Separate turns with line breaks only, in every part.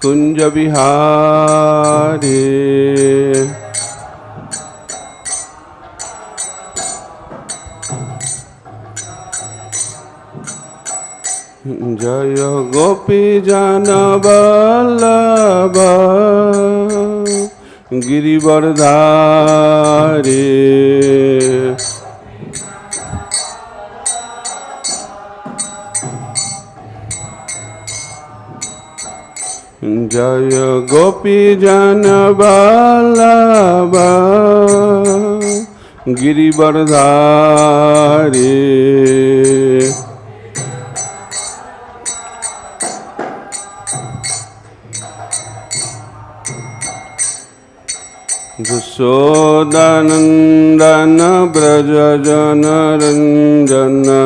kunja vihare. Jaya gopi jana vallabha girivardhari. Jaya gopi jana vallabha girivardhari. Jasodhanandana braja jana ranjana.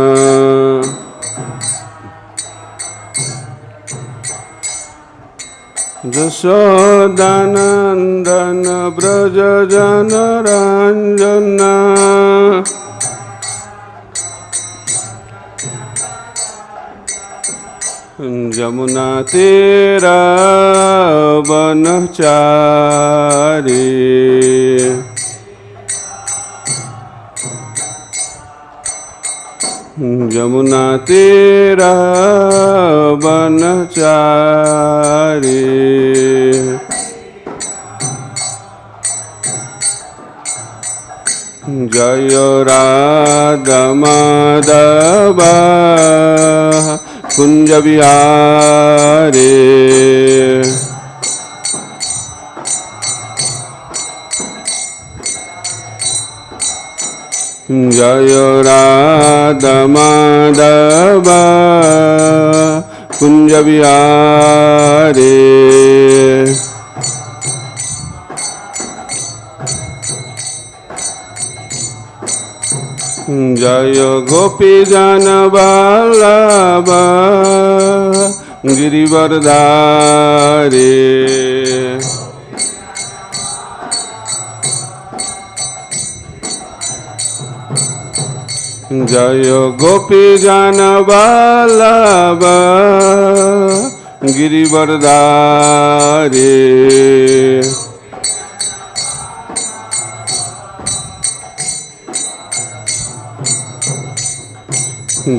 Jasodhanandana braja jana ranjana. Jamuna tera vanachari. Jamuna tera vanachari. Jaya Radha Madhava kunja vihare. Jaya Radha Madhava kunja vihare. Jaya gopi jana vallabha girivardhari. Jaya gopi jana vallabha girivardhari.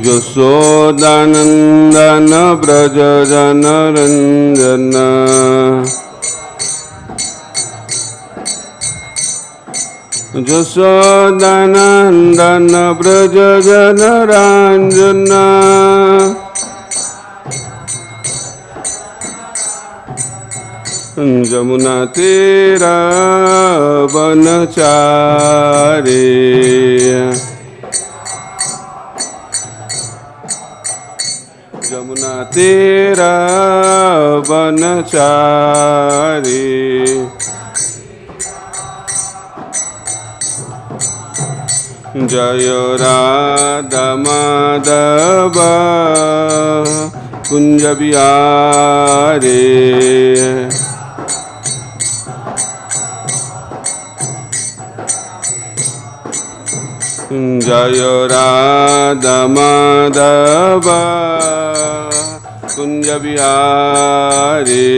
Jasodhanandana braja jana ranjana. Jasodhanandana braja jana ranjana. Jamuna tera vanachari. Jamuna tera vanachari. Jaya Radha Madhava kunja vihare. Jaya Radha Madhava kunja vihare.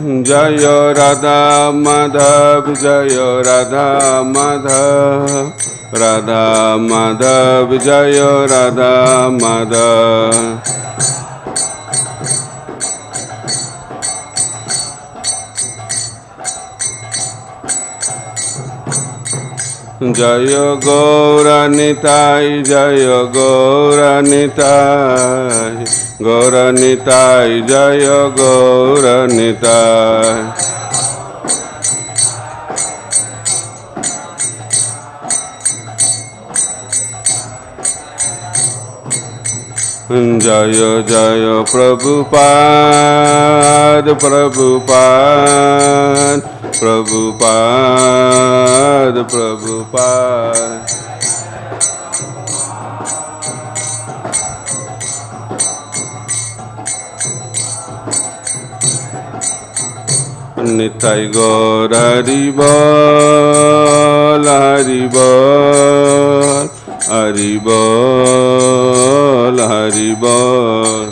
Jaya Radha Madhav, Jaya Radha Madhav, Radha Madhav, Jaya Radha Madhav. Jaya Gauranitai, Jaya Gauranitai, Gauranitai, Jaya Gauranitai. Jaya Jaya Prabhupada, Prabhupada, Prabhupada, Prabhupada. Nitai गौर हरि बोल हरि बोल हरि बोल हरि बोल।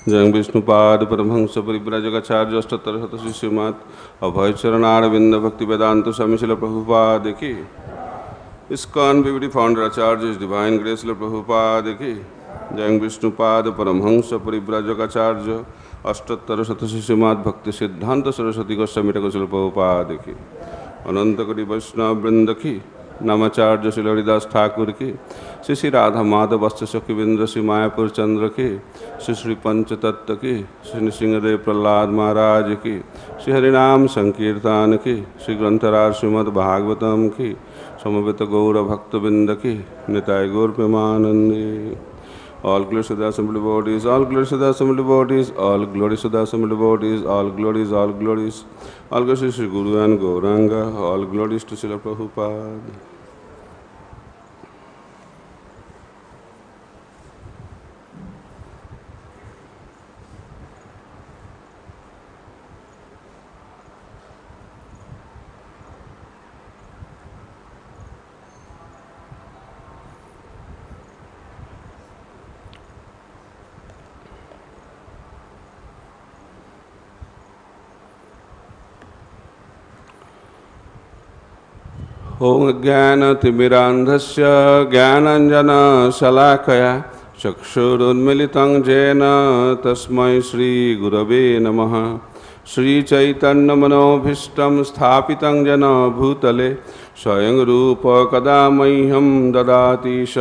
जय विष्णुपाद परमहंस परिव्राजक आचार्य अष्टोत्तर शतश्री श्रीमद अभयचरणारविंद भक्ति वेदांत स्वामी श्रील प्रभुपाद की। ISKCON विविधि founder आचार्य divine grace Srila Prabhupada की। जय विष्णुपाद परमहंस परिव्राजक आचार्य अष्टोत्तर शतश्री श्रीमद भक्ति सिद्धांत सरस्वती गोस्वामी ठाकुर श्रील प्रभुपाद की। अनंत कोटि वैष्णव वृंद की। नामाचार्य श्री हरिदास ठाकुर की। श्री श्री राधा माधव वत्स सखीविंद्र श्री मायापुर चंद्र की। श्री श्री पंचतत्व की। श्री नृसिंहदेव प्रहलाद महाराज की। श्री हरिनाम संकीर्तन की। श्री ग्रंथराज श्रीमद् भागवतम की। समवेत गौर भक्तबिंद की। निताय गौर Premanandi. All glories to the assembled devotees, all glories to the assembled devotees, all glories to the assembled devotees, all glories, all glories. All glories to Sri Guru and Gauranga, all glories to Srila Prabhupada. ॐ ज्ञानतिमिरान्धस्य ज्ञानाञ्जनशलाकया चक्षुरुन्मिलितं येन तस्मै श्रीगुरवे नमः। श्रीचैतन्यमनोभीष्टं स्थापितं येन भूतले स्वयं रूप कदा मह्यं ददाति स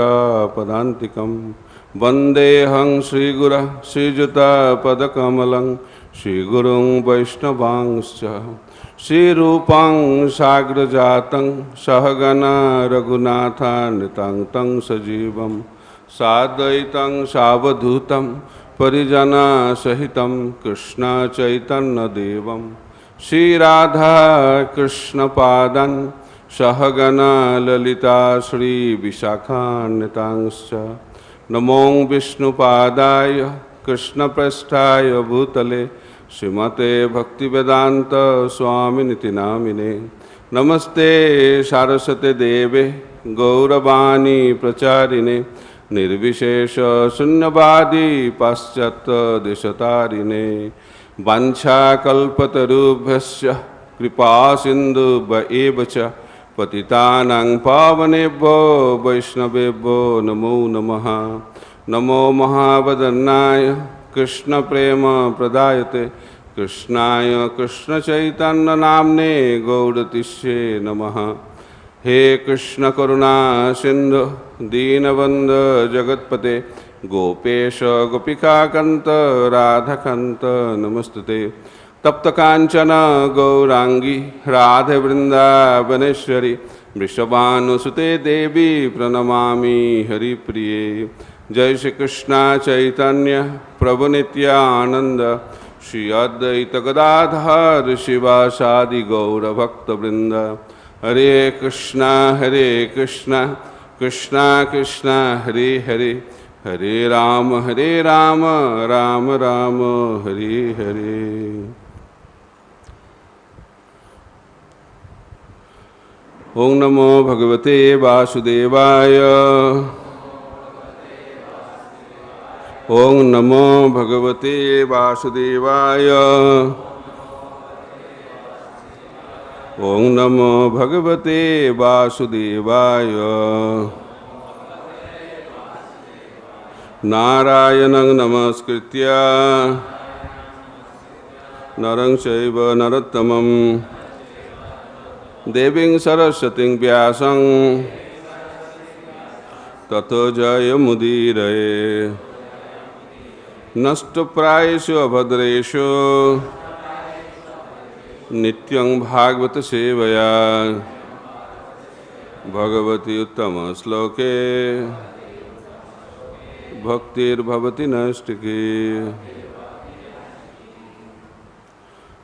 पदान्तिकं। वन्देऽहं श्रीगुरः श्रीयुतपदकमलं श्रीगुरुं वैष्णवांश्च। श्रीरूपं साग्रजातं सहगना रघुनाथान्वितं तं सजीवं साद्वैतं सावधूतं परिजनसहितं कृष्ण चैतन्यदेवं श्रीराधा कृष्णपादान् सहगना ललिता श्रीविशाखान्वितांश्च। नमो विष्णुपादाय कृष्णप्रेष्ठाय भूतले श्रीमते भक्तिवेदांत स्वामिनिति नामिने। नमस्ते सारस्वते देवे गौरवाणी प्रचारिणे निर्विशेष शून्यवादी पाश्चात्य देशतारिणे। वाञ्छाकल्पतरुभ्यश्च कृपा सिन्धुभ्य च पतितानां पावनेभ्यो वैष्णवेभ्यो नमो नमः। नमो महावदन्नाय कृष्ण प्रेम प्रदायते कृष्णाय कृष्ण चैतन्य नामने गौरतिष्ये नमः। हे कृष्ण करुणा सिंधु दीनबंधु जगत्पते गोपेश गोपिकाकांत राधाकांत नमस्तुते। तप्त कांचन गौरांगी राधे वृंदावनेश्वरी वृषभानुसुते देवी प्रणमामि हरिप्रिये। जय श्री कृष्ण चैतन्य प्रभु नित्यानंद श्री अद्वैत गदाधर शिवासादि गौर भक्तवृंद। हरे कृष्णा कृष्णा कृष्णा हरे हरे हरे राम राम राम हरे हरे। ओम नमो भगवते वासुदेवाय। ओम नमो भगवते वासुदेवाय। ओम नमो भगवते वासुदेवाय। नारायणं नमस्कृत्य नरं चैव नरोत्तमं देवीं सरस्वतीं व्यासं ततो जयमुदीरये। नष्टप्रायेषु अभद्रेषु नित्यं भागवत सेवया भगवती उत्तम श्लोके भक्तिर्भवति नैष्टिकी।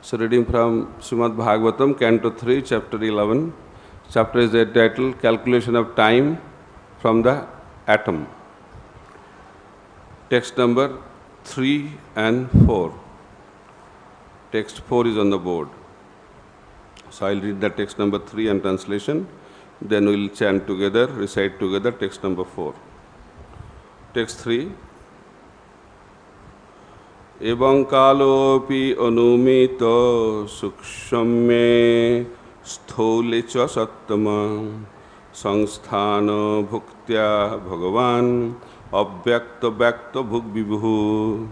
So reading from Srimad Bhagavatam, Canto 3, Chapter 11, Chapter is entitled Calculation of Time from the Atom. Text number 3 and 4. Text 4 is on the board. So I'll read the text number 3 and translation. Then we'll chant together, recite together text number 4. Text 3. evaṁ kālo pi anumitaḥ saukṣmye sthaulye ca sattama saṁsthāna-bhuktyā bhagavān avyakta-bhug vibhuḥ.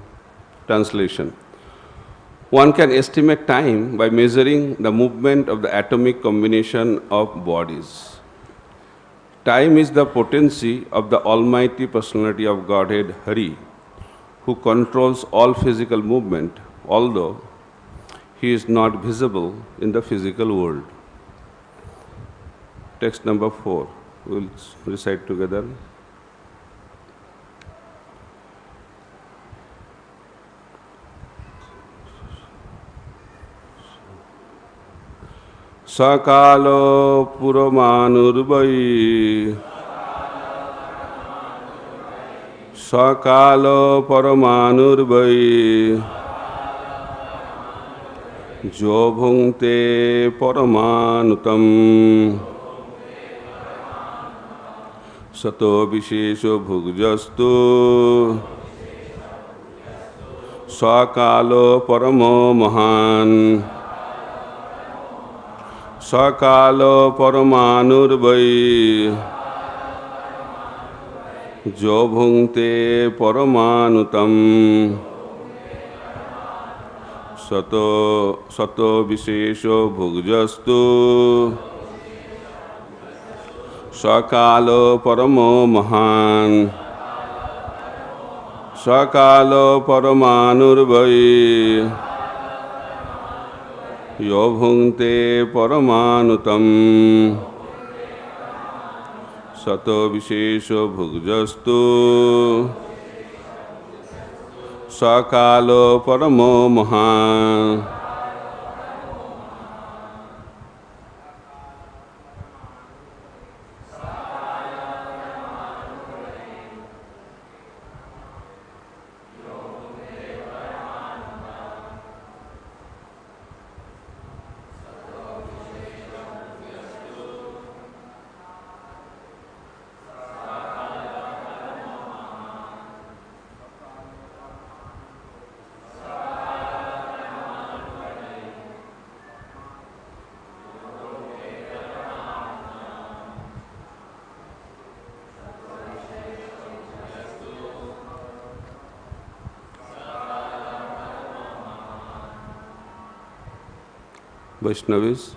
Translation. One can estimate time by measuring the movement of the atomic combination of bodies. Time is the potency of the Almighty Personality of Godhead, Hari, who controls all physical movement, although he is not visible in the physical world. Text number 4. We will recite together. kālo paramāṇur kālo paramāṇur bhuṅkte paramāṇutām sato viśeṣa-bhug kālo paramo mahān kālo paramāṇur bhuṅkte paramāṇutām sato viśeṣa-bhug kālo paramo mahān kālo paramāṇur bhuṅkte paramāṇutām sato viśeṣa-bhug kālo paramo mahān. Vaishnavis.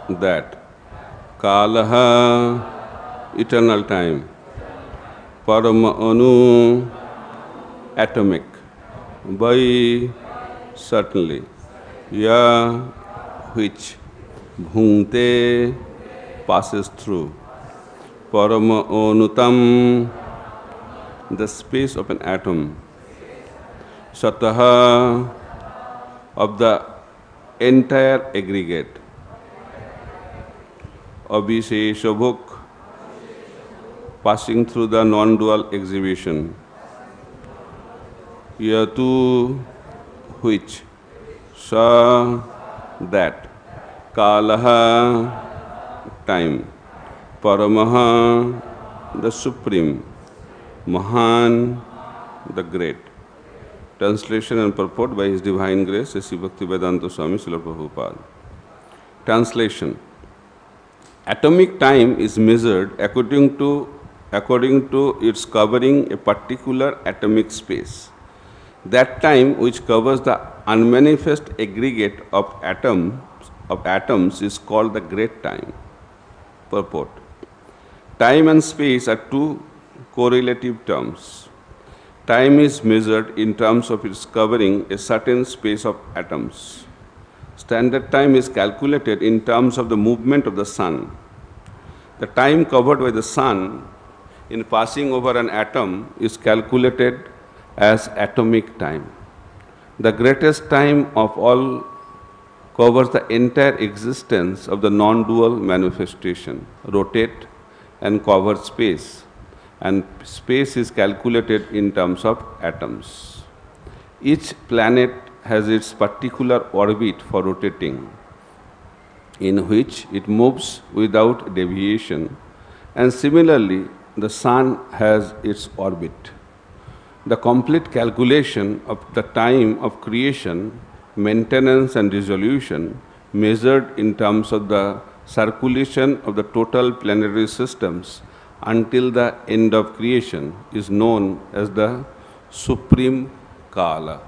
That kālaḥ, eternal time, paramāṇur, atomic, certainly, ya, which, bhuṅkte, passes through, paramāṇutām, the space of an atom, sato, of the entire aggregate, viśeṣa-bhug, passing through the non-dual exhibition, yatu, which, sa, that, kālaḥ, time, paramo, the supreme, mahan, the great. Translation and purport by His Divine Grace, Sri Bhaktivedanta Swami Srila Prabhupada. Translation. Atomic time is measured according to its covering a particular atomic space. That time which covers the unmanifest aggregate of atoms is called the great time. Purport. Time and space are two correlative terms. Time is measured in terms of its covering a certain space of atoms. Standard time is calculated in terms of the movement of the sun. The time covered by the sun in passing over an atom is calculated as atomic time. The greatest time of all covers the entire existence of the non-dual manifestation, rotate and cover space, and space is calculated in terms of atoms. Each planet has its particular orbit for rotating, in which it moves without deviation, and similarly the sun has its orbit. The complete calculation of the time of creation, maintenance and dissolution, measured in terms of the circulation of the total planetary systems until the end of creation, is known as the Supreme kālo.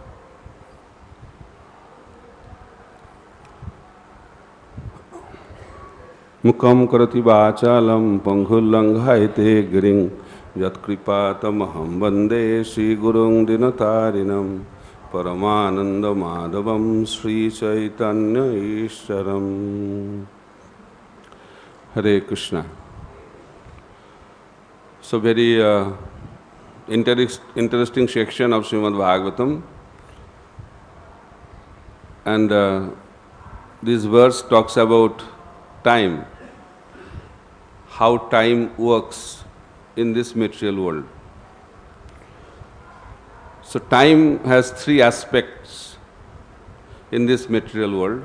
Mukam karati vācālam panghullanghayate giring yatkripatamaham vande Sri Gurung dinatarinam paramananda madhavam Sri Chaitanya Ishwaram. Hare Krishna. So very interesting section of Srimad Bhagavatam, and this verse talks about time, how time works in this material world. So time has three aspects in this material world: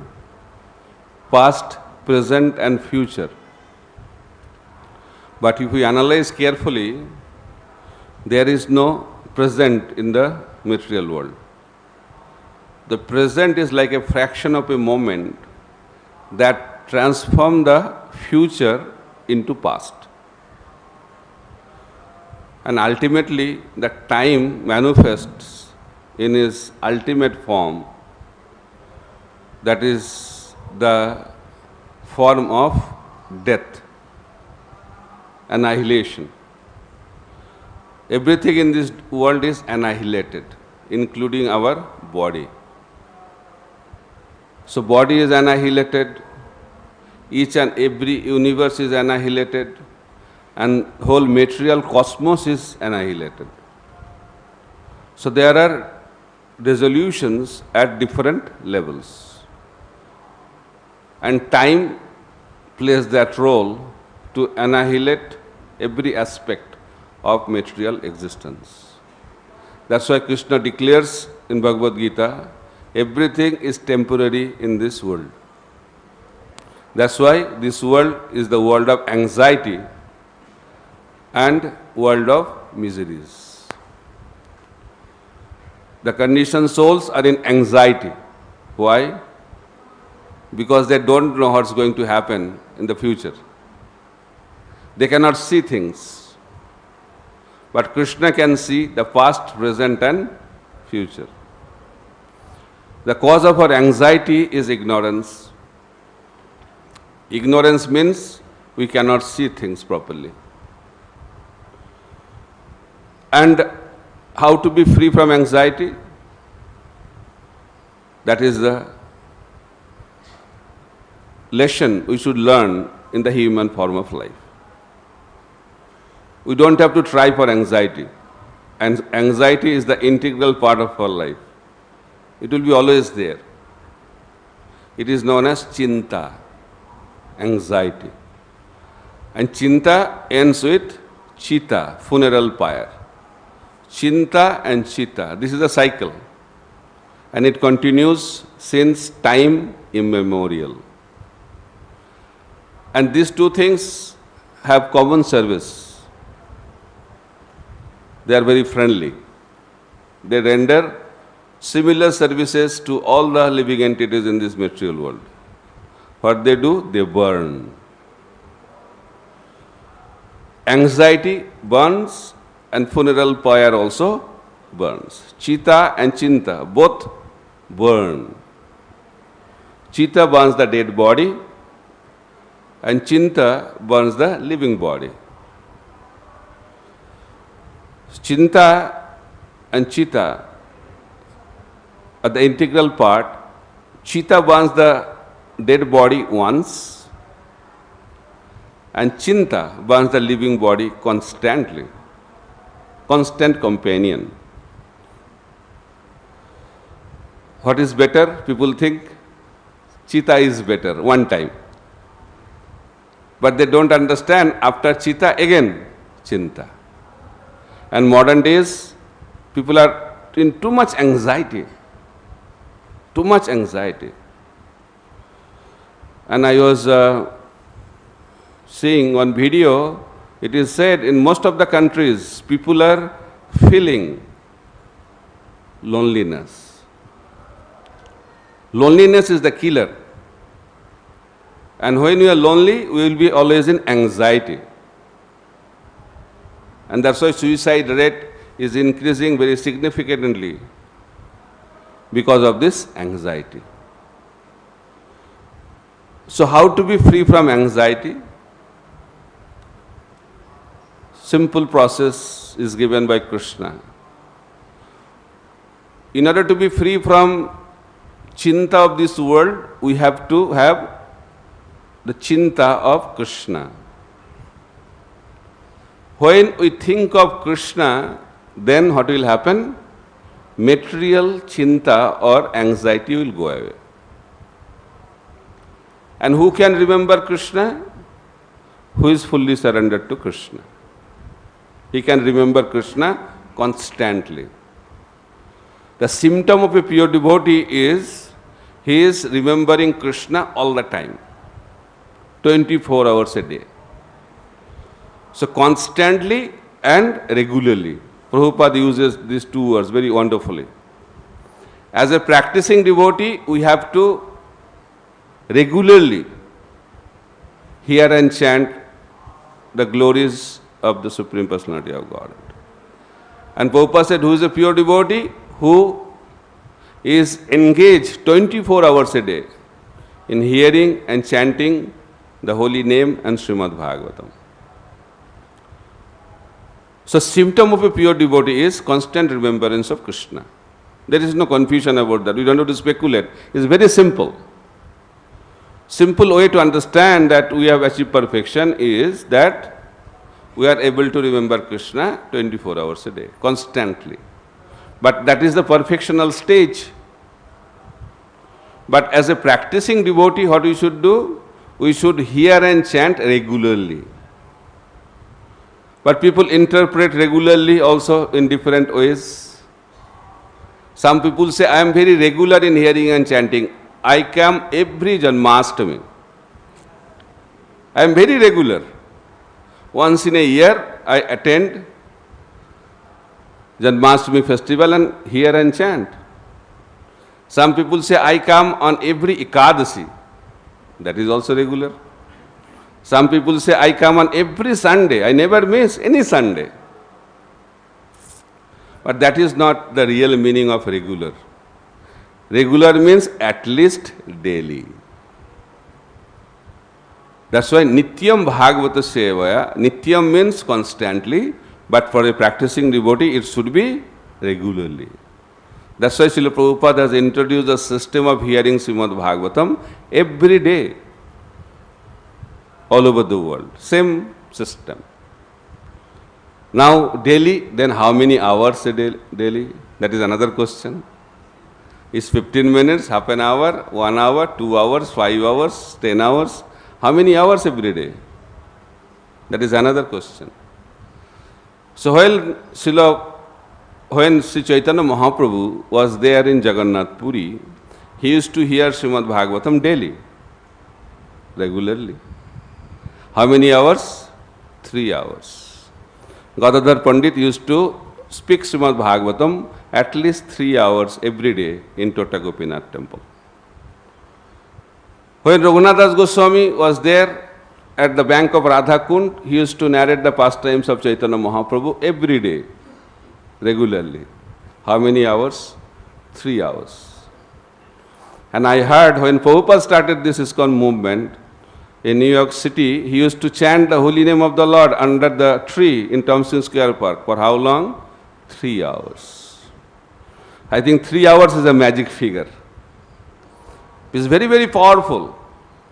past, present and future. But if we analyze carefully, there is no present in the material world. The present is like a fraction of a moment that transforms the future into past. And ultimately, the time manifests in its ultimate form, that is the form of death, annihilation. Everything in this world is annihilated, including our body. So body is annihilated, each and every universe is annihilated, and whole material cosmos is annihilated. So there are resolutions at different levels. And time plays that role to annihilate every aspect of material existence. That's why Krishna declares in Bhagavad Gita, everything is temporary in this world. That's why this world is the world of anxiety and world of miseries. The conditioned souls are in anxiety. Why? Because they don't know what's going to happen in the future. They cannot see things. But Krishna can see the past, present and future. The cause of our anxiety is ignorance. Ignorance means we cannot see things properly. And how to be free from anxiety? That is the lesson we should learn in the human form of life. We don't have to try for anxiety. And anxiety is the integral part of our life. It will be always there. It is known as chinta, anxiety. And chinta ends with chita, funeral pyre. chinta and chitta. This is a cycle. And it continues since time immemorial. And these two things have common service. They are very friendly. They render similar services to all the living entities in this material world. What they do? They burn. Anxiety burns and funeral pyre also burns. Chitta and chinta both burn. Chitta burns the dead body and chinta burns the living body. Chinta and chitta are the integral part. Chitta burns the dead body once and chinta burns the living body constantly. Constant companion. What is better? People think chitta is better one time. But they don't understand after chitta again chinta. And modern days people are in too much anxiety. Too much anxiety. And I was seeing one video, it is said in most of the countries, people are feeling loneliness. Loneliness is the killer. And when we are lonely, we will be always in anxiety. And that's why suicide rate is increasing very significantly because of this anxiety. So how to be free from anxiety? Simple process is given by Krishna. In order to be free from chinta of this world, we have to have the chinta of Krishna. When we think of Krishna, then what will happen? Material chinta or anxiety will go away. And who can remember Krishna? Who is fully surrendered to Krishna. He can remember Krishna constantly. The symptom of a pure devotee is he is remembering Krishna all the time, 24 hours a day. So constantly and regularly. Prabhupada uses these two words very wonderfully. As a practicing devotee, we have to regularly hear and chant the glories of the Supreme Personality of Godhead. And Prabhupada said, who is a pure devotee? Who is engaged 24 hours a day in hearing and chanting the holy name and Srimad Bhagavatam. So symptom of a pure devotee is constant remembrance of Krishna. There is no confusion about that. We don't have to speculate. It's very simple. Simple way to understand that we have achieved perfection is that we are able to remember Krishna 24 hours a day, constantly. But that is the perfectional stage. But as a practicing devotee, what we should do? We should hear and chant regularly. But people interpret regularly also in different ways. Some people say, I am very regular in hearing and chanting. I come every Janmashtami. I am very regular. Once in a year, I attend Janmashtami festival and hear and chant. Some people say, I come on every Ekadasi. That is also regular. Some people say, I come on every Sunday. I never miss any Sunday. But that is not the real meaning of regular. Regular means at least daily. That's why Nityam Bhagavata Sevaya, Nityam means constantly, but for a practicing devotee, it should be regularly. That's why Srila Prabhupada has introduced a system of hearing Srimad Bhagavatam every day, all over the world. Same system. Now, daily, then how many hours a day, daily? That is another question. Is 15 minutes, half an hour, 1 hour, 2 hours, 5 hours, 10 hours? How many hours every day? That is another question. So while Srila when Sri Chaitanya Mahaprabhu was there in Jagannath Puri, he used to hear Srimad Bhagavatam daily, regularly. How many hours? 3 hours. Gadadhar Pandit used to speak Srimad Bhagavatam at least 3 hours every day in Tota Gopinath temple. When Raghunath Das Goswami was there at the bank of Radha Kund, he used to narrate the pastimes of Chaitanya Mahaprabhu every day, regularly. How many hours? 3 hours. And I heard when Prabhupada started this ISKCON movement in New York City, he used to chant the holy name of the Lord under the tree in Thompson Square Park. For how long? 3 hours. I think 3 hours is a magic figure. It's very, very powerful.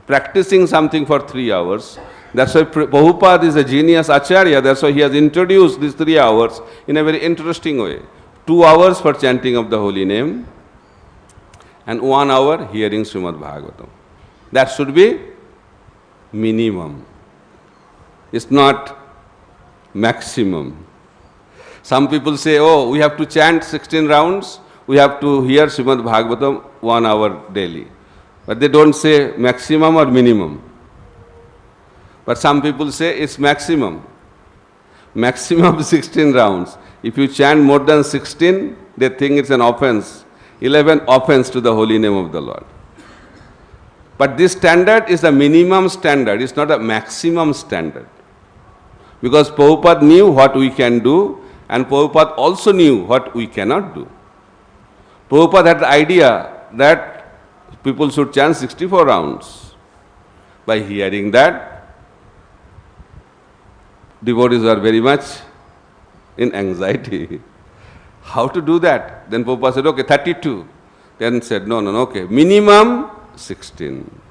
Practicing something for 3 hours. That's why Prabhupada is a genius acharya. That's why he has introduced these 3 hours in a very interesting way. 2 hours for chanting of the holy name and 1 hour hearing Srimad Bhagavatam. That should be minimum. It's not maximum. Some people say, oh, we have to chant 16 rounds, we have to hear Srimad Bhagavatam 1 hour daily. But they don't say maximum or minimum. But some people say it's maximum. Maximum 16 rounds. If you chant more than 16, they think it's an offense. 11 offense to the holy name of the Lord. But this standard is a minimum standard, it's not a maximum standard. Because Prabhupada knew what we can do, and Prabhupada also knew what we cannot do. Prabhupada had the idea that people should chant 64 rounds. By hearing that, devotees are very much in anxiety. How to do that? Then Prabhupada said, okay, 32. Then said, no, okay, minimum 16.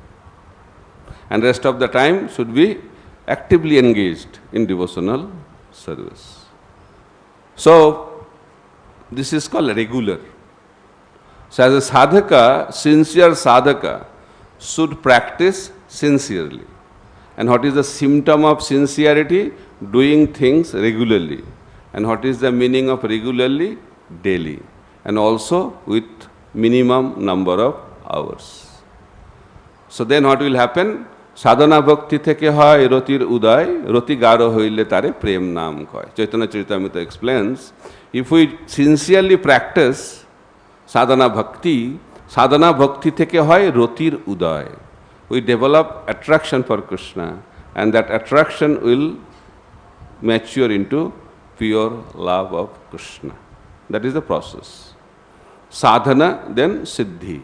And rest of the time should be actively engaged in devotional service. So, this is called regular. So, as a sadhaka, sincere sadhaka should practice sincerely. And what is the symptom of sincerity? Doing things regularly. And what is the meaning of regularly? Daily. And also with minimum number of hours. So then what will happen? Sadhana bhakti theke hoy rotir uday, roti garo hoile tare prem naam koy. Chaitanya Charitamrita explains, if we sincerely practice sadhana bhakti theke hoy rotir uday. We develop attraction for Krishna, and that attraction will mature into pure love of Krishna. That is the process. Sadhana, then siddhi.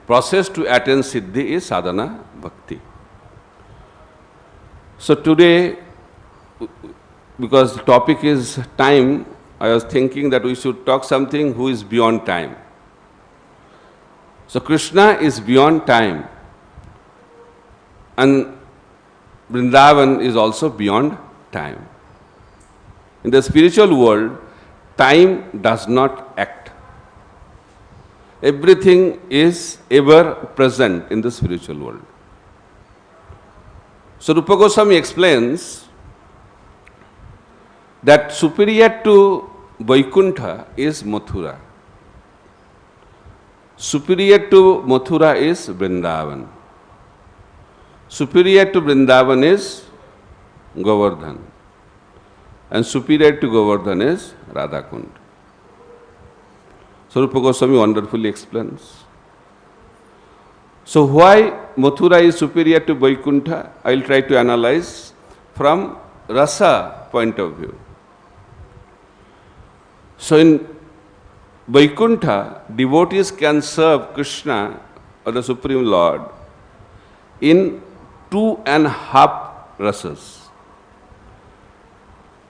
Process to attain siddhi is sadhana bhakti. So today, because the topic is time, I was thinking that we should talk something who is beyond time. So Krishna is beyond time. And Vrindavan is also beyond time. In the spiritual world, time does not act. Everything is ever present in the spiritual world. So Rupa Goswami explains that superior to Vaikuntha is Mathura. Superior to Mathura is Vrindavan. Superior to Vrindavan is Govardhan. And superior to Govardhan is Radhakund. So Rupa Goswami wonderfully explains. So why Mathura is superior to Vaikuntha? I will try to analyze from rasa point of view. So in Vaikuntha, devotees can serve Krishna or the Supreme Lord in 2.5 rasas.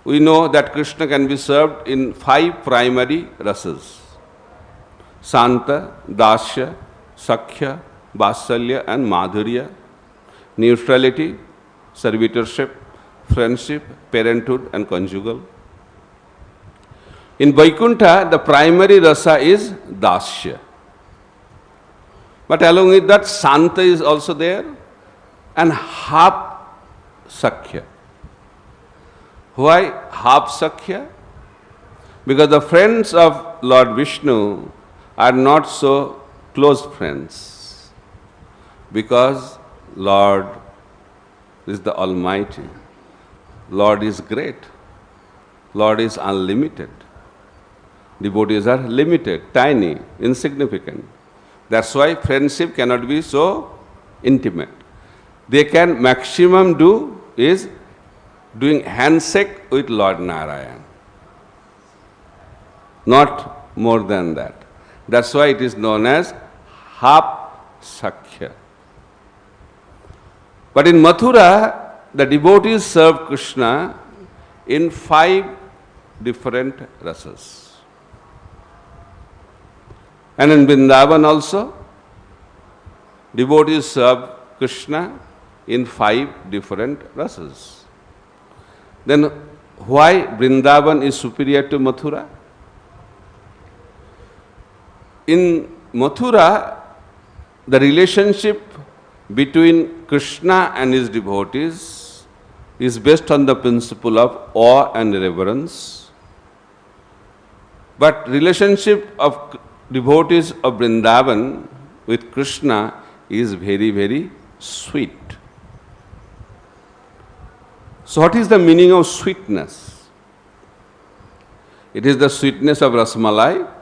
We know that Krishna can be served in 5 primary rasas. Santa, Dasya, Sakhya, Vatsalya and Madhurya, neutrality, servitorship, friendship, parenthood and conjugal. In Vaikuntha, the primary rasa is Dasya. But along with that, Santa is also there and half Sakhya. Why half Sakhya? Because the friends of Lord Vishnu are not so close friends. Because Lord is the Almighty. Lord is great. Lord is unlimited. Devotees are limited, tiny, insignificant. That's why friendship cannot be so intimate. They can maximum do is doing handshake with Lord Narayan. Not more than that. That's why it is known as half sakhya. But in Mathura, the devotees serve Krishna in 5 different rasas. And in Vrindavan also, devotees serve Krishna in 5 different rasas. Then why Vrindavan is superior to Mathura? In Mathura, the relationship between Krishna and his devotees is based on the principle of awe and reverence. But relationship of devotees of Vrindavan with Krishna is very, very sweet. So what is the meaning of sweetness? It is the sweetness of Rasmalai.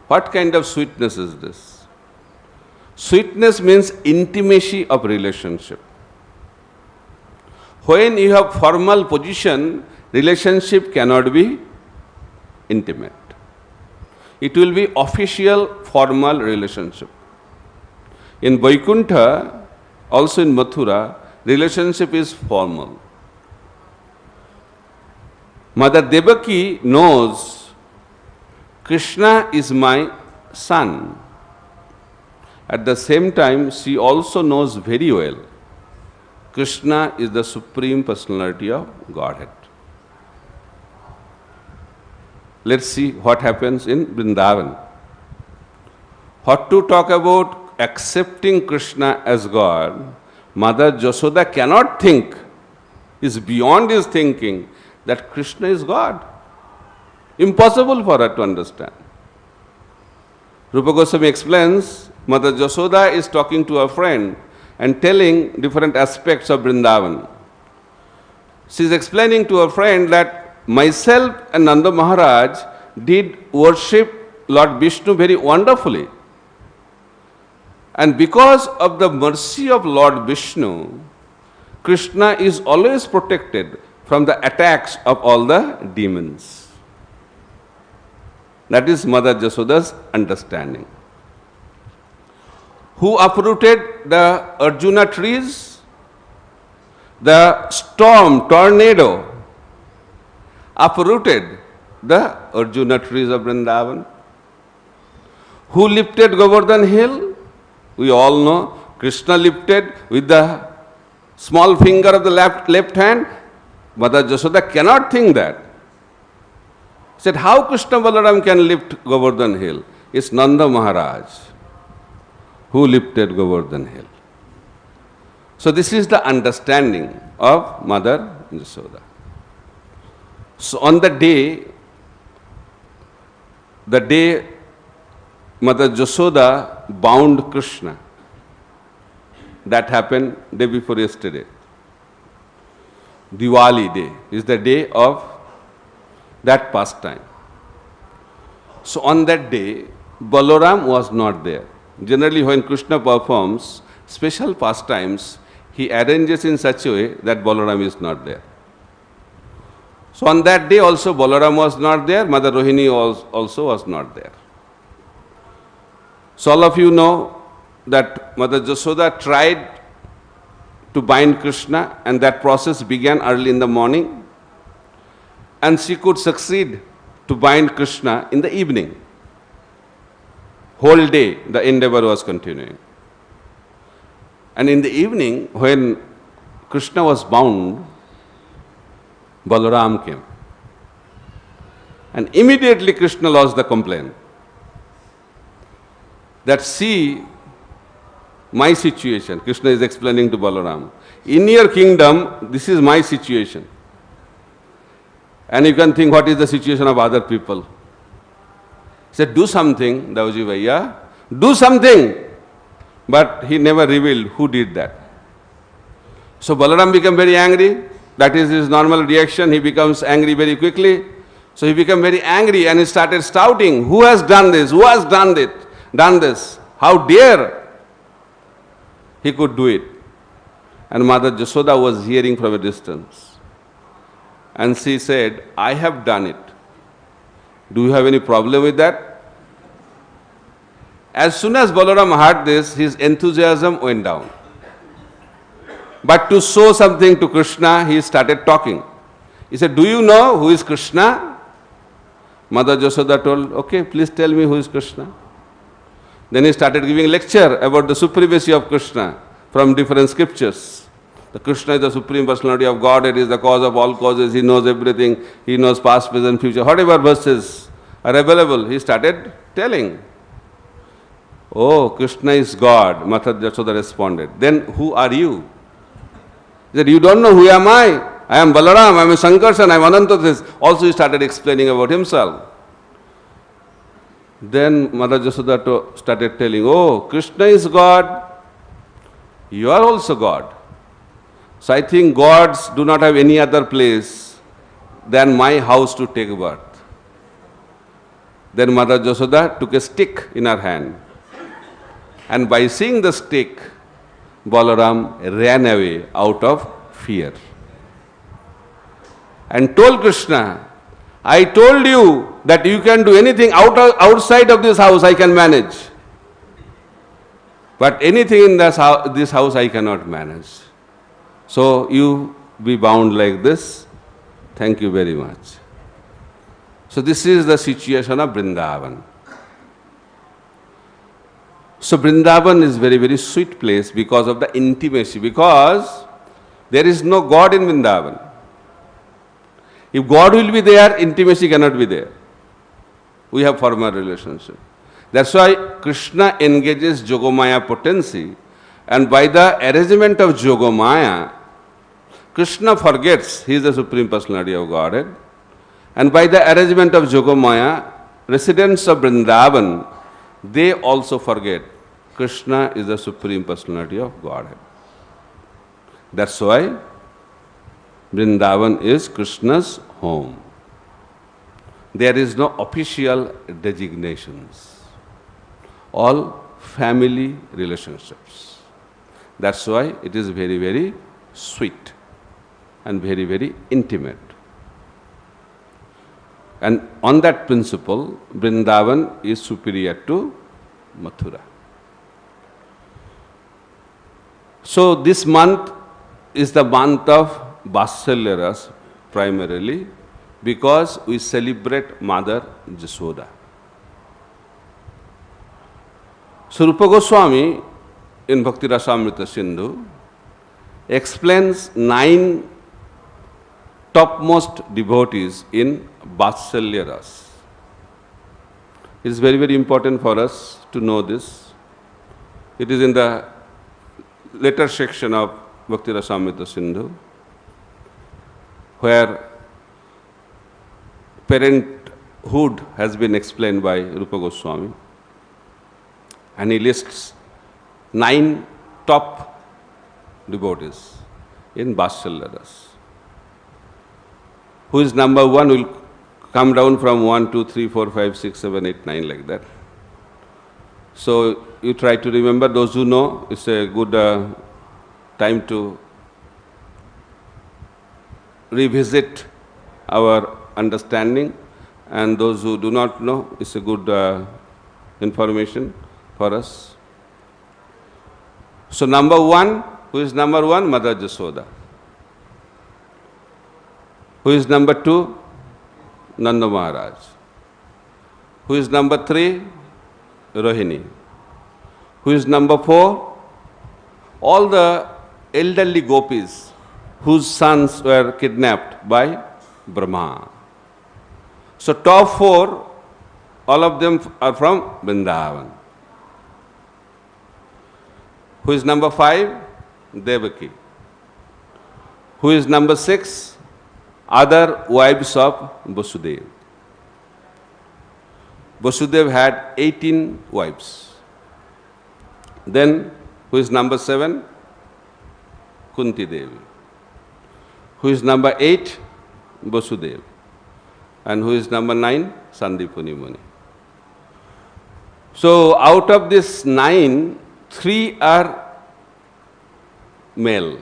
What kind of sweetness is this? Sweetness means intimacy of relationship. When you have formal position, relationship cannot be intimate. It will be official, formal relationship. In Vaikuntha, also in Mathura, relationship is formal. Mother Devaki knows Krishna is my son. At the same time, she also knows very well Krishna is the Supreme Personality of Godhead. Let's see what happens in Vrindavan. What to talk about accepting Krishna as God, Mother Jasoda cannot think, is beyond his thinking, that Krishna is God. Impossible for her to understand. Rupa Goswami explains, Mother Jasoda is talking to a friend and telling different aspects of Vrindavan. She is explaining to her friend that myself and Nanda Maharaj did worship Lord Vishnu very wonderfully. And because of the mercy of Lord Vishnu, Krishna is always protected from the attacks of all the demons. That is Mother Jasoda's understanding. Who uprooted the Arjuna trees? The storm, tornado, uprooted the Arjuna trees of Vrindavan. Who lifted Govardhan hill? We all know Krishna lifted with the small finger of the left hand. Mother Jasoda cannot think that. Said, how Krishna Balaram can lift Govardhan hill? It's Nanda Maharaj who lifted Govardhan hill. So this is the understanding of Mother Jasoda. So on the day Mother Jasoda bound Krishna, that happened day before yesterday. Diwali day is the day of that pastime. So on that day, Balaram was not there. Generally when Krishna performs special pastimes, he arranges in such a way that Balaram is not there. So on that day also Balaram was not there, Mother Rohini also was not there. So all of you know that Mother Jasoda tried to bind Krishna, and that process began early in the morning, and she could succeed to bind Krishna in the evening. Whole day the endeavor was continuing. And in the evening, when Krishna was bound, Balaram came. And immediately Krishna lodged the complaint that see my situation. Krishna is explaining to Balaram. In your kingdom, this is my situation. And you can think what is the situation of other people. He said, do something, Dauji Bhaiya, do something. But he never revealed who did that. So Balaram became very angry. That is his normal reaction. He becomes angry very quickly. So he became very angry and he started shouting, who has done this? Who has done this? How dare he could do it? And Mother Jasoda was hearing from a distance. And she said, I have done it. Do you have any problem with that? As soon as Balaram heard this, his enthusiasm went down. But to show something to Krishna, he started talking. He said, do you know who is Krishna? Mother Jasoda told, okay, please tell me who is Krishna. Then he started giving lecture about the supremacy of Krishna from different scriptures. The Krishna is the Supreme Personality of Godhead, is the cause of all causes, he knows everything, he knows past, present, future. Whatever verses are available, he started telling. Oh, Krishna is God, Mother Jasoda responded. Then who are you? He said, you don't know who am I? I am Balaram, I am a Sankarshan, I am Ananta. Also he started explaining about himself. Then Mother Jasoda started telling, oh, Krishna is God, you are also God. So I think gods do not have any other place than my house to take birth. Then Mother Jasoda took a stick in her hand. And by seeing the stick, Balaram ran away out of fear. And told Krishna, I told you that you can do anything outside of this house I can manage. But anything in this house I cannot manage. So you be bound like this. Thank you very much. So this is the situation of Vrindavan. So Vrindavan is very, very sweet place because of the intimacy, because there is no God in Vrindavan. If God will be there, intimacy cannot be there. We have formal relationship. That's why Krishna engages Yogamaya potency, and by the arrangement of Yogamaya, Krishna forgets he is the Supreme Personality of Godhead, and by the arrangement of Yogamaya, residents of Vrindavan, they also forget Krishna is the Supreme Personality of Godhead. That's why Vrindavan is Krishna's home. There is no official designations. All family relationships. That's why it is very, very sweet and very, very intimate. And on that principle, Vrindavan is superior to Mathura. So this month is the month of Vatsalya Ras primarily because we celebrate Mother Jasoda. So Rupa Goswami in Bhakti Rasamrita Sindhu explains 9 topmost devotees in Vatsalya Ras. It is very, very important for us to know this. It is in the later section of Bhakti Rasamrita Sindhu, where parenthood has been explained by Rupa Goswami, and he lists 9 top devotees in Vatsalya Ras. Who is number 1 will come down from 1, 2, 3, 4, 5, 6, 7, 8, 9 like that. So you try to remember, those who know, it's a good time to revisit our understanding, and those who do not know, it's a good information for us. So number 1, who is number 1? Mother Jasoda. Who is number 2? Nanda Maharaj. Who is number 3? Rohini. Who is number 4? All the elderly gopis whose sons were kidnapped by Brahma. So top 4, all of them are from Vrindavan. Who is number 5? Devaki. Who is number 6? other wives of Vasudeva. Vasudeva had 18 wives. Then, who is number 7? Kunti Devi. Who is number 8? Vasudeva. And who is number 9? Sandipani Muni. So, out of this 9, 3 are male.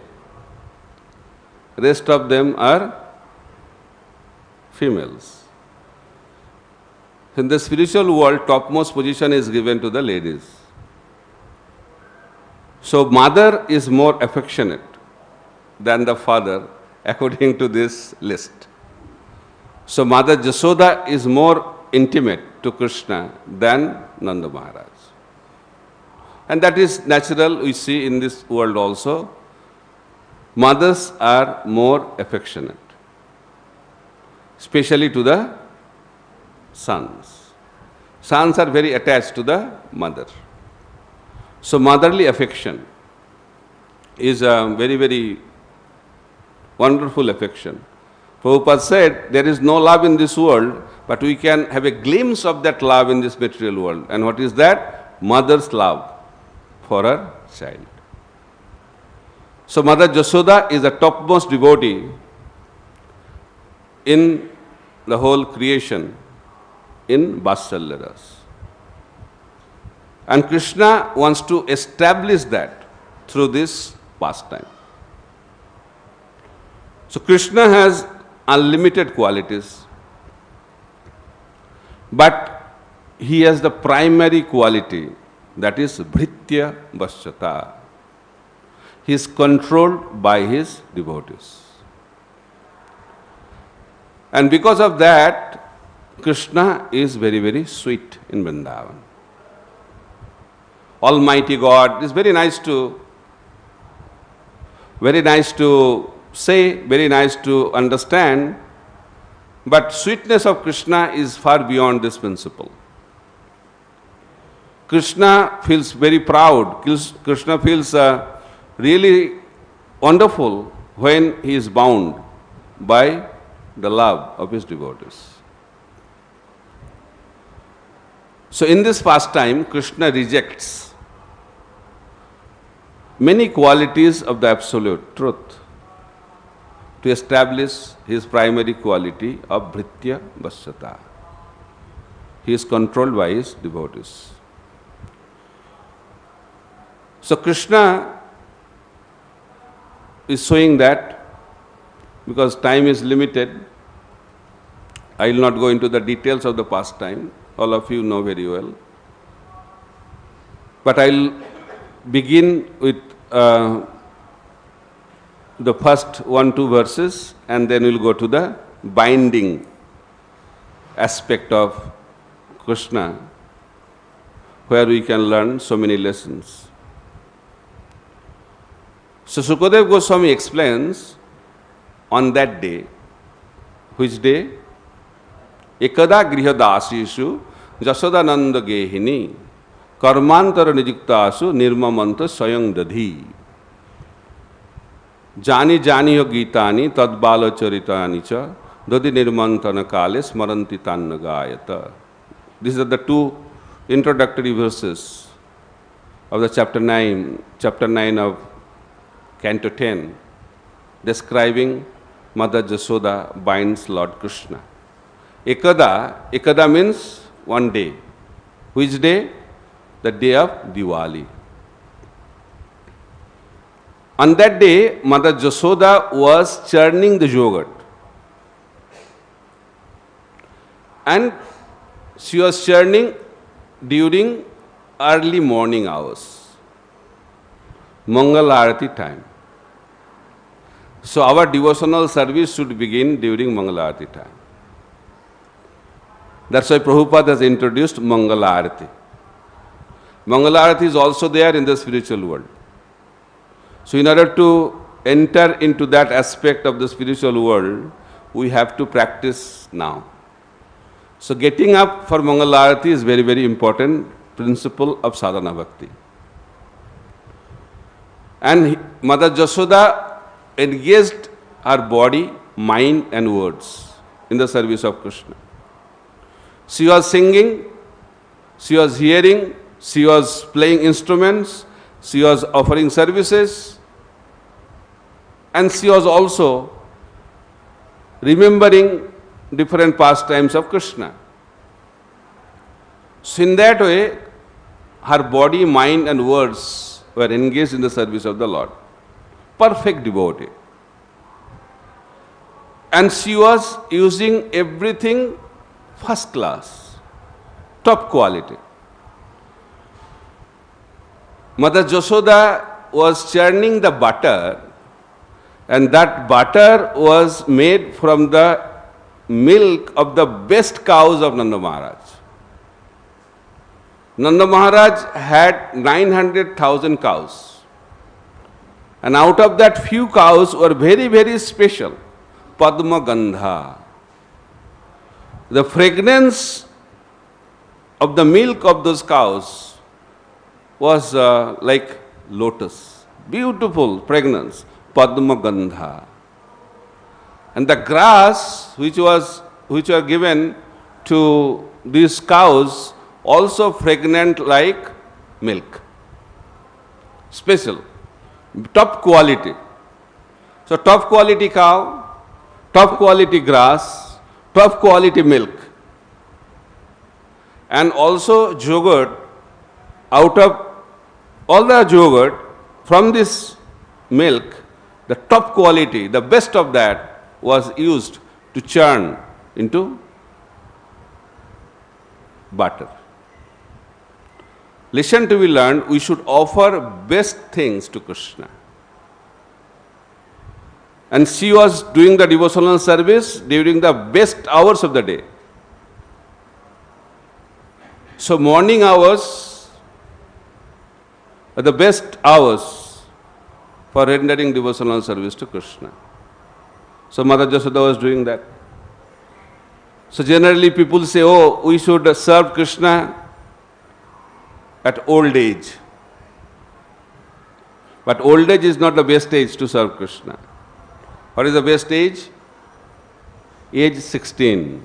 Rest of them are females. In the spiritual world, topmost position is given to the ladies. So, mother is more affectionate than the father according to this list. So, Mother Jasoda is more intimate to Krishna than Nanda Maharaj. And that is natural, we see in this world also. Mothers are more affectionate, especially to the sons. Sons are very attached to the mother. So motherly affection is a very, very wonderful affection. Prabhupada said, there is no love in this world, but we can have a glimpse of that love in this material world. And what is that? Mother's love for her child. So Mother Jasoda is the topmost devotee in the whole creation in Vatsalya Rasa. And Krishna wants to establish that through this pastime. So Krishna has unlimited qualities, but he has the primary quality, that is bhritya vasyata. He is controlled by his devotees. And because of that, Krishna is very, very sweet in Vrindavan. Almighty God is very nice to say, very nice to understand, but sweetness of Krishna is far beyond this principle. Krishna feels very proud. Krishna feels really wonderful when he is bound by the love of his devotees. So in this pastime, Krishna rejects many qualities of the absolute truth to establish his primary quality of bhritya vasyata. He is controlled by his devotees. So Krishna is showing that, because time is limited, I will not go into the details of the pastime. All of you know very well. But I will begin with the first 1-2 verses, and then we will go to the binding aspect of Krishna, where we can learn so many lessons. So Sukadeva Goswami explains, on that day, which day? Ekada grihadasishu jasodananda gehini karmantara nijuktasu nirmamanta sayang dadhi jani jani ho gitani tadbala charitani cha dadi nirmantana kāle smaranti tanna gāyata. These are the 2 introductory verses of the chapter 9 of Canto 10, describing Mother Jasoda binds Lord Krishna. Ekada means one day. Which day? The day of Diwali. On that day, Mother Jasoda was churning the yogurt. And she was churning during early morning hours, Mangal Arati time. So our devotional service should begin during Mangal Arati time. That's why Prabhupada has introduced Mangal Arati. Mangal Arati is also there in the spiritual world. So in order to enter into that aspect of the spiritual world, we have to practice now. So getting up for Mangal Arati is very, very important principle of sadhana bhakti. And Mother Jasoda engaged her body mind and words in the service of Krishna. She was singing, she was hearing, she was playing instruments, she was offering services, and she was also remembering different pastimes of Krishna. So in that way, her body, mind and words were engaged in the service of the Lord. Perfect devotee. And she was using everything first class, top quality. Mother Jashoda was churning the butter, and that butter was made from the milk of the best cows of Nanda Maharaj. Nanda Maharaj had 900,000 cows. And out of that, few cows were very, very special. Padma Gandha. The fragrance of the milk of those cows was like lotus. Beautiful fragrance. Padma Gandha. And the grass which were given to these cows also fragrant like milk. Special. Top quality. So top quality cow, top quality grass, top quality milk. And also yogurt, out of all the yogurt, from this milk, the top quality, the best of that was used to churn into butter. Lesson to be learned, we should offer best things to Krishna. And she was doing the devotional service during the best hours of the day. So morning hours are the best hours for rendering devotional service to Krishna. So Mother Jashoda was doing that. So generally people say, oh, we should serve Krishna at old age. But old age is not the best age to serve Krishna. What is the best age? Age 16.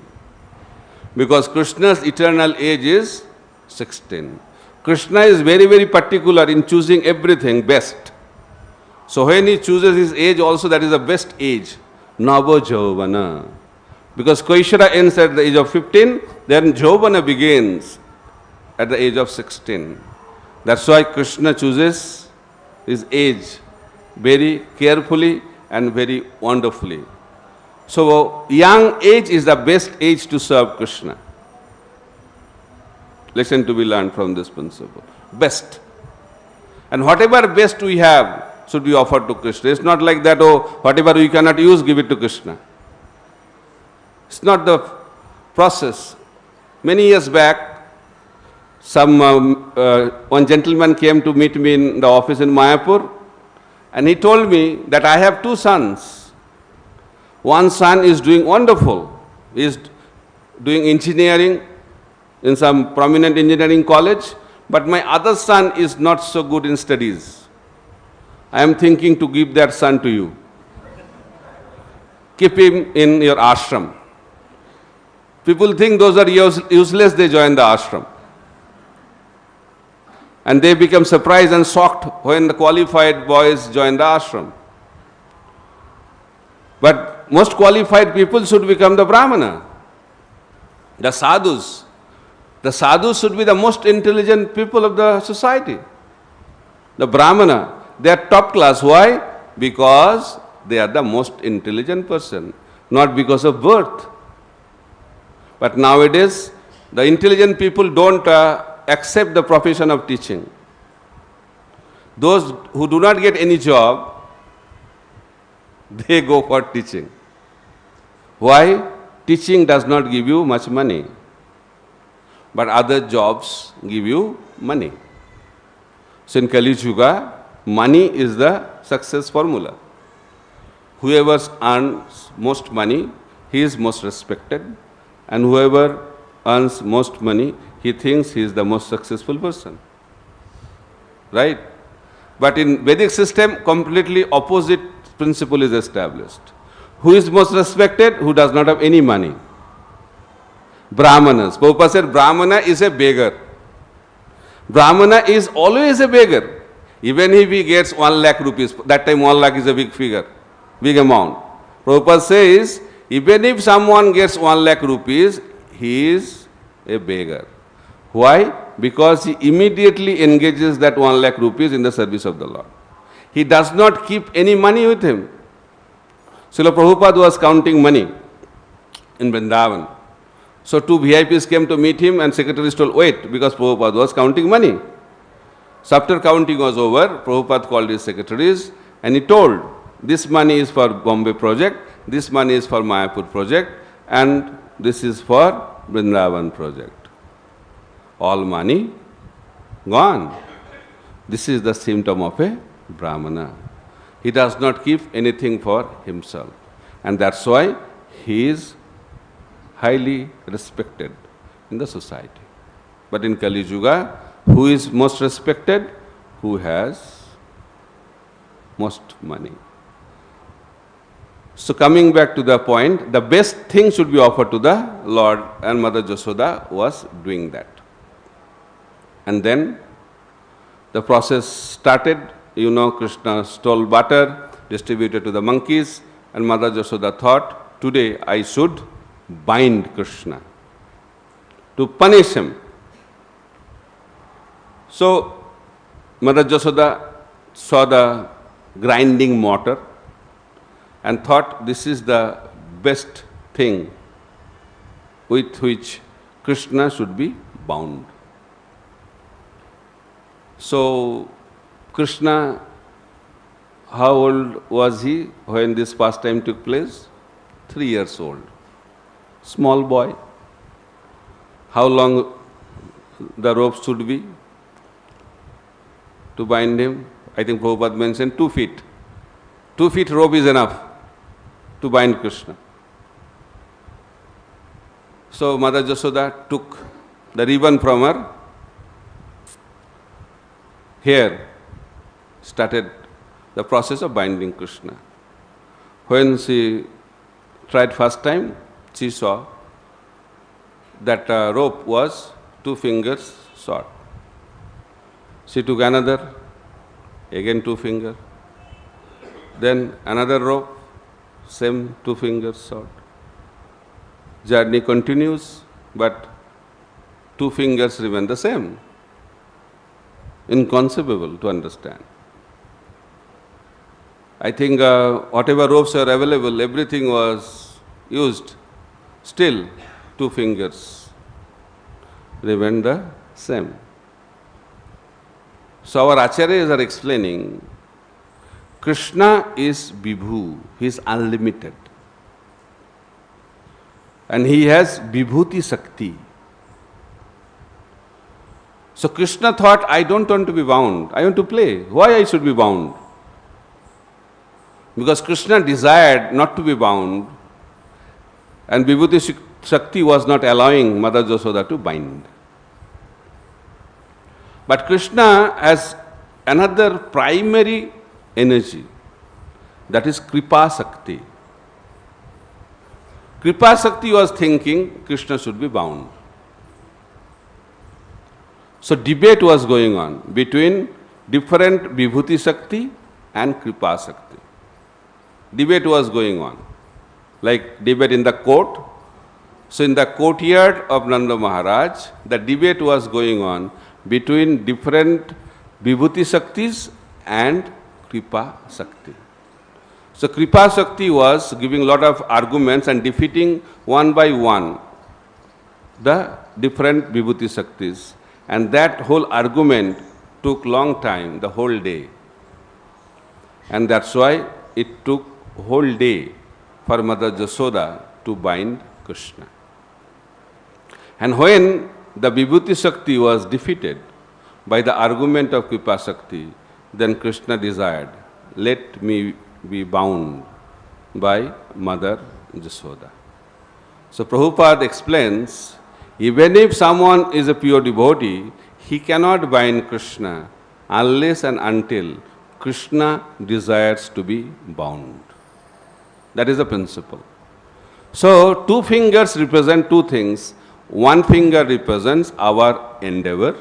Because Krishna's eternal age is 16. Krishna is very, very particular in choosing everything best. So when he chooses his age also, that is the best age. Nava Jovana. Because Kaishara ends at the age of 15, then Jovana begins at the age of 16. That's why Krishna chooses his age very carefully and very wonderfully. So young age is the best age to serve Krishna. Lesson to be learned from this principle. Best. And whatever best we have should be offered to Krishna. It's not like that, oh, whatever we cannot use, give it to Krishna. It's not the process. Many years back, one gentleman came to meet me in the office in Mayapur, and he told me that I have two sons. One son is doing wonderful. He is doing engineering in some prominent engineering college, but my other son is not so good in studies. I am thinking to give that son to you. Keep him in your ashram. People think those are useless, they join the ashram. And they become surprised and shocked when the qualified boys join the ashram. But most qualified people should become the brahmana, the sadhus. The sadhus should be the most intelligent people of the society. The brahmana, they are top class. Why? Because they are the most intelligent person, not because of birth. But nowadays, the intelligent people don't accept the profession of teaching. Those who do not get any job, they go for teaching. Why? Teaching does not give you much money, but other jobs give you money. So in Kali Yuga, money is the success formula. Whoever earns most money, he is most respected, and whoever earns most money, he thinks he is the most successful person. Right? But in Vedic system, completely opposite principle is established. Who is most respected? Who does not have any money. Brahmanas. Prabhupada said Brahmana is a beggar. Brahmana is always a beggar. Even if he gets 1 lakh rupees, that time 1 lakh is a big figure, big amount. Prabhupada says, even if someone gets 1 lakh rupees, he is a beggar. Why? Because he immediately engages that 1 lakh rupees in the service of the Lord. He does not keep any money with him. Srila Prabhupada was counting money in Vrindavan. So 2 VIPs came to meet him and secretaries told, wait, because Prabhupada was counting money. So after counting was over, Prabhupada called his secretaries and he told, this money is for Bombay project, this money is for Mayapur project, and this is for Vrindavan project. All money gone. This is the symptom of a Brahmana. He does not keep anything for himself. And that's why he is highly respected in the society. But in Kali Yuga, who is most respected? Who has most money. So coming back to the point, the best thing should be offered to the Lord, and Mother Jasoda was doing that. And then the process started. You know, Krishna stole butter, distributed to the monkeys, and Mother Jasoda thought, today I should bind Krishna to punish him. So Mother Jasoda saw the grinding mortar and thought this is the best thing with which Krishna should be bound. So Krishna, how old was he when this pastime took place? 3 years old. Small boy. How long the rope should be to bind him? I think Prabhupada mentioned 2 feet. 2 feet rope is enough to bind Krishna. So Mother Jasoda took the ribbon from her hair, started the process of binding Krishna. When she tried first time, she saw that rope was 2 fingers short. She took another, again 2 fingers. Then another rope, same 2 fingers short. Journey continues, but 2 fingers remain the same. Inconceivable to understand. I think whatever ropes were available, everything was used. Still, 2 fingers remain the same. So our acharyas are explaining, Krishna is vibhuḥ, he is unlimited. And he has vibhuti sakti. So Krishna thought, I don't want to be bound, I want to play. Why I should be bound? Because Krishna desired not to be bound, and vibhuti sakti was not allowing Mother Jasoda to bind. But Krishna has another primary energy, that is kripa sakti. Kripa sakti was thinking Krishna should be bound. So debate was going on between different vibhuti sakti and kripa sakti. Debate was going on, like debate in the court. So in the courtyard of Nanda Maharaj, the debate was going on between different vibhuti saktis and kripa sakti. So kripa sakti was giving a lot of arguments and defeating one by one the different vibhuti saktis. And that whole argument took long time, the whole day. And that's why it took whole day for Mother Jasoda to bind Krishna. And when the vibhuti sakti was defeated by the argument of kripa sakti, then Krishna desired, let me be bound by Mother Jasoda. So Prabhupada explains, even if someone is a pure devotee, he cannot bind Krishna unless and until Krishna desires to be bound. That is the principle. So, two fingers represent two things. One finger represents our endeavor,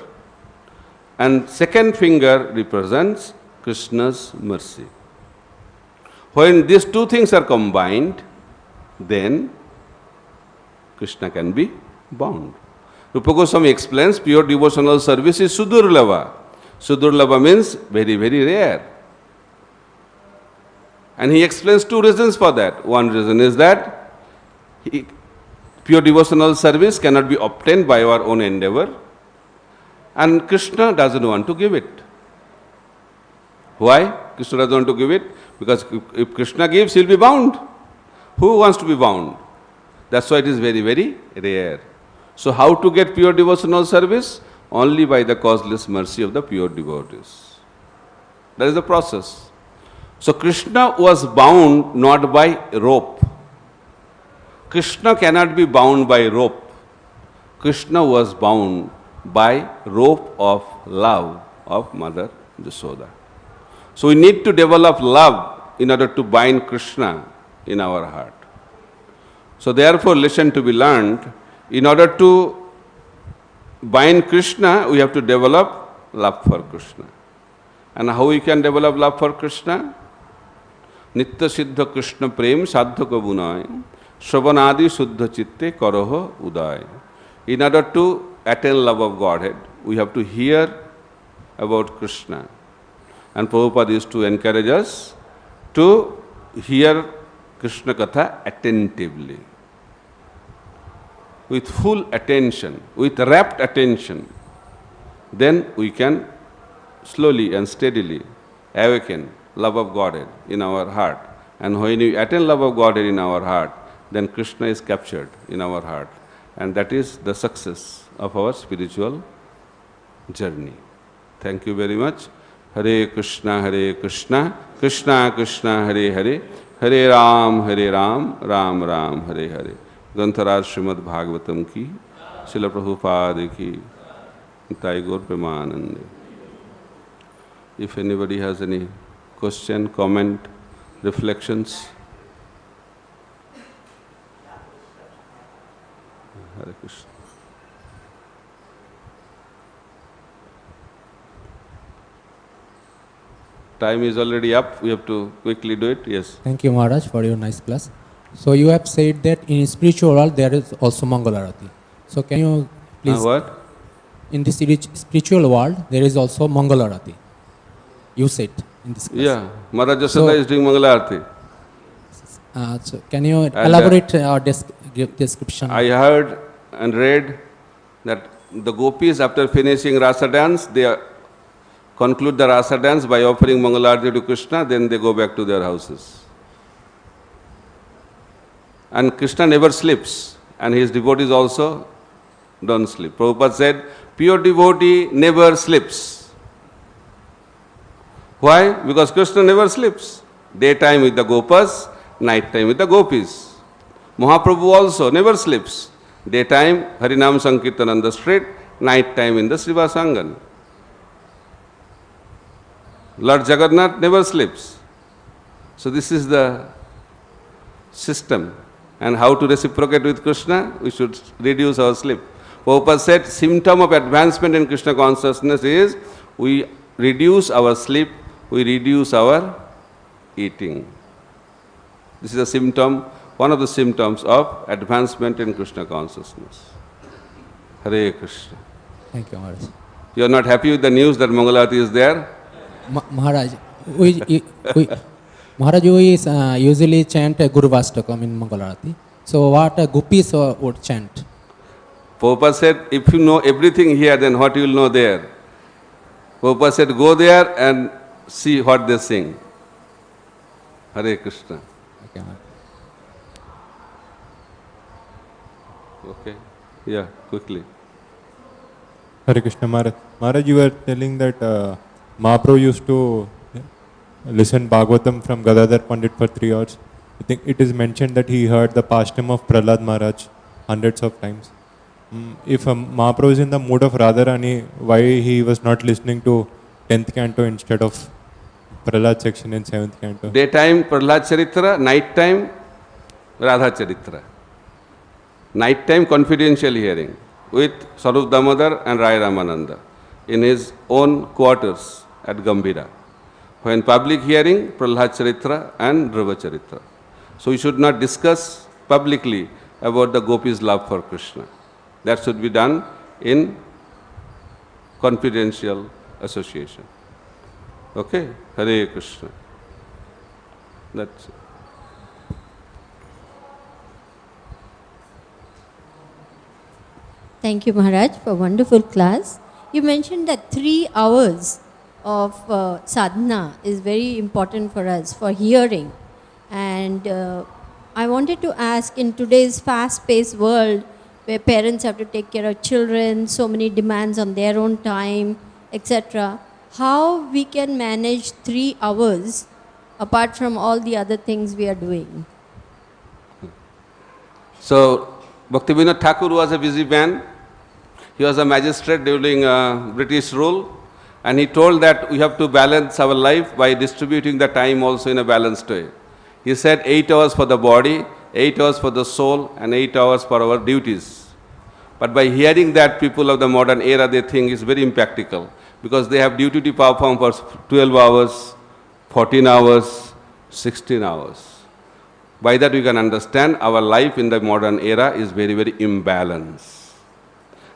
and second finger represents Krishna's mercy. When these two things are combined, then Krishna can be bound. Rupa Goswami explains pure devotional service is sudurlava. Sudurlava means very, very rare. And he explains two reasons for that. One reason is that pure devotional service cannot be obtained by our own endeavor, and Krishna doesn't want to give it. Why? Krishna doesn't want to give it? Because if Krishna gives, he'll be bound. Who wants to be bound? That's why it is very, very rare. So how to get pure devotional service? Only by the causeless mercy of the pure devotees. That is the process. So Krishna was bound not by rope. Krishna cannot be bound by rope. Krishna was bound by rope of love of Mother Yashoda. So we need to develop love in order to bind Krishna in our heart. So therefore, lesson to be learned, in order to bind Krishna, we have to develop love for Krishna. And how we can develop love for Krishna? Nitya siddha Krishna prem sadhaka gunay, shravanadi suddha chitte karaho uday. In order to attain love of Godhead, we have to hear about Krishna. And Prabhupada used to encourage us to hear Krishna Katha attentively, with full attention, with rapt attention. Then we can slowly and steadily awaken love of Godhead in our heart. And when we attain love of Godhead in our heart, then Krishna is captured in our heart. And that is the success of our spiritual journey. Thank you very much. Hare Krishna, Krishna Krishna, Hare Hare, Hare Ram, Ram Ram, Hare Hare. Grantaraj Srimad Bhagavatam ki, Srila Prabhupada ki, Nitai Gaur Premanande. If anybody has any question, comment, reflections. Hare Krishna. Time is already up. We have to quickly do it. Yes.
Thank you, Maharaj, for your nice class. So you have said that in spiritual world there is also Mangalarati. So can you please?
What?
In the spiritual world there is also Mangalarati. You said in this class.
Yeah, Mother Yashoda is doing Mangalarati.
So can you elaborate or give description?
I heard and read that the gopis, after finishing rasa dance, they conclude the rasa dance by offering Mangalarati to Krishna, then they go back to their houses. And Krishna never sleeps, and his devotees also don't sleep. Prabhupada said, pure devotee never sleeps. Why? Because Krishna never sleeps. Daytime with the gopas, night time with the gopis. Mahaprabhu also never sleeps. Daytime, Harinam Sankirtan on the street, night time in the Srivasangan. Lord Jagannath never sleeps. So this is the system. And how to reciprocate with Krishna? We should reduce our sleep. Prabhupada said, symptom of advancement in Krishna consciousness is we reduce our sleep, we reduce our eating. This is a symptom, one of the symptoms of advancement in Krishna consciousness. Hare Krishna.
Thank you, Maharaj.
You are not happy with the news that Mangalarati is there?
Maharaj, we usually chant Guru Vastakam in Mangalarati. So what gopis would chant?
Prabhupada said, if you know everything here, then what you will know there? Prabhupada said, go there and see what they sing. Hare Krishna.
Okay, Maharaj.
Okay. Yeah, quickly.
Hare Krishna Maharaj. Maharaj, you were telling that Mahaprabhu used to listen Bhagavatam from Gadadhar Pandit for 3 hours. I think it is mentioned that he heard the pastime of Prahlad Maharaj hundreds of times. If Mahaprabhu is in the mood of Radharani, why he was not listening to 10th canto instead of Prahlad section in 7th canto?
Daytime Prahlad Charitra, night time Radha Charitra. Night time confidential hearing with Sarup Damodar and Rai Ramananda in his own quarters at Gambhira. When public hearing, Prahlad Charitra and Dhruva Charitra. So we should not discuss publicly about the gopis' love for Krishna. That should be done in confidential association. Okay? Hare Krishna. That's it.
Thank you, Maharaj, for a wonderful class. You mentioned that 3 hours of sadhana is very important for us, for hearing. And I wanted to ask, in today's fast-paced world, where parents have to take care of children, so many demands on their own time, etc., how we can manage 3 hours apart from all the other things we are doing?
So, Bhaktivinoda Thakur was a busy man. He was a magistrate during British rule, and he told that we have to balance our life by distributing the time also in a balanced way. He said 8 hours for the body, 8 hours for the soul, and 8 hours for our duties. But by hearing that, people of the modern era, they think it's very impractical, because they have duty to perform for 12 hours, 14 hours, 16 hours. By that we can understand our life in the modern era is very, very imbalanced.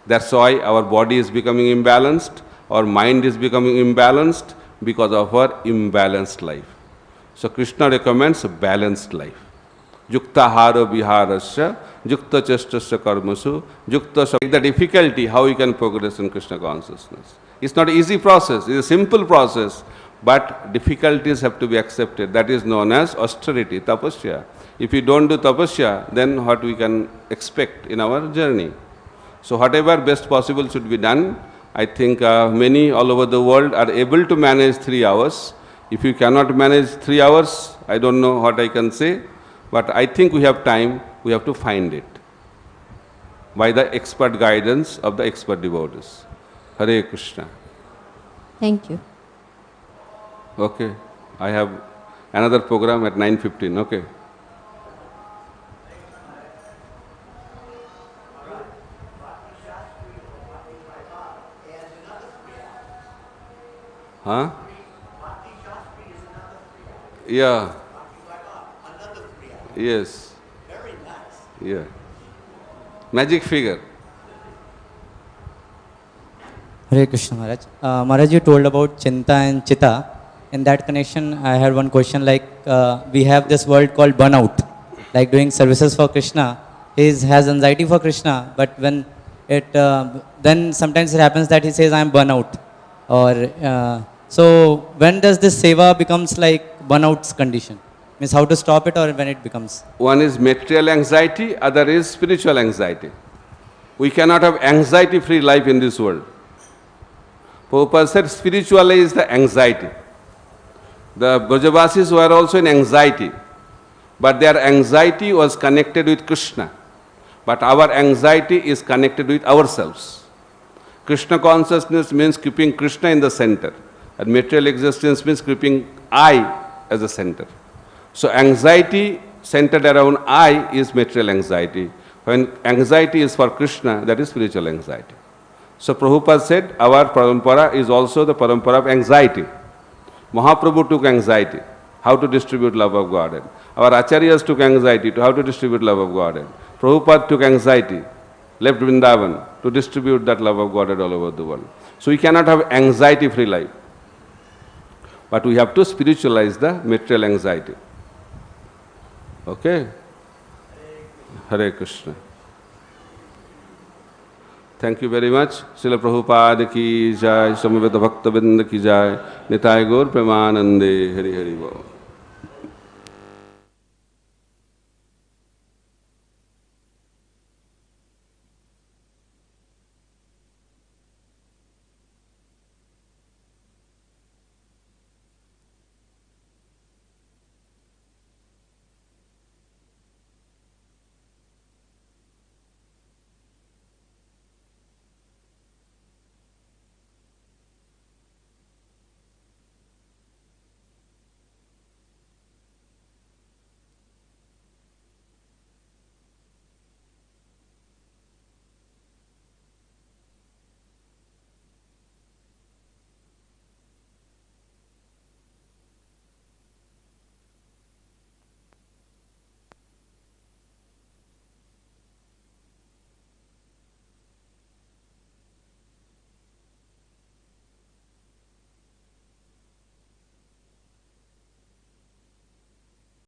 That's why our body is becoming imbalanced, our mind is becoming imbalanced because of our imbalanced life. So Krishna recommends a balanced life. Yukta hara viharasya, yukta chastasya karmasu, yukta. The difficulty how we can progress in Krishna consciousness. It's not an easy process, it's a simple process, but difficulties have to be accepted. That is known as austerity, tapasya. If we don't do tapasya, then what we can expect in our journey? So whatever best possible should be done. I think many all over the world are able to manage 3 hours. If you cannot manage 3 hours, I don't know what I can say, but I think we have time, we have to find it by the expert guidance of the expert devotees. Hare Krishna.
Thank you.
Okay, I have another program at 9:15, okay. Huh? Yeah. Yes. Yeah. Magic figure.
Hare Krishna Maharaj. Maharaj, you told about Chinta and Chitta. In that connection, I had one question, like we have this word called burnout, like doing services for Krishna. He has anxiety for Krishna, but when it, then sometimes it happens that he says, I am burnout. Or, so when does this seva becomes like burnout's condition? Means how to stop it or when it becomes?
One is material anxiety, other is spiritual anxiety. We cannot have anxiety-free life in this world. Prabhupada said spiritually is the anxiety. The Brajavasis were also in anxiety, but their anxiety was connected with Krishna. But our anxiety is connected with ourselves. Krishna consciousness means keeping Krishna in the center, and material existence means keeping I as a center. So anxiety centered around I is material anxiety. When anxiety is for Krishna, that is spiritual anxiety. So Prabhupada said our parampara is also the parampara of anxiety. Mahaprabhu took anxiety, how to distribute love of Godhead. Our acharyas took anxiety to how to distribute love of Godhead. Prabhupada took anxiety, left Vrindavan to distribute that love of Godhead all over the world. So we cannot have anxiety-free life. But we have to spiritualize the material anxiety. Okay? Hare Krishna. Thank you very much. Srila Prabhupada ki jai, Samaveta Bhakta Binda ki jai, Nitai Gaur Premanande, Hari Hari Bo.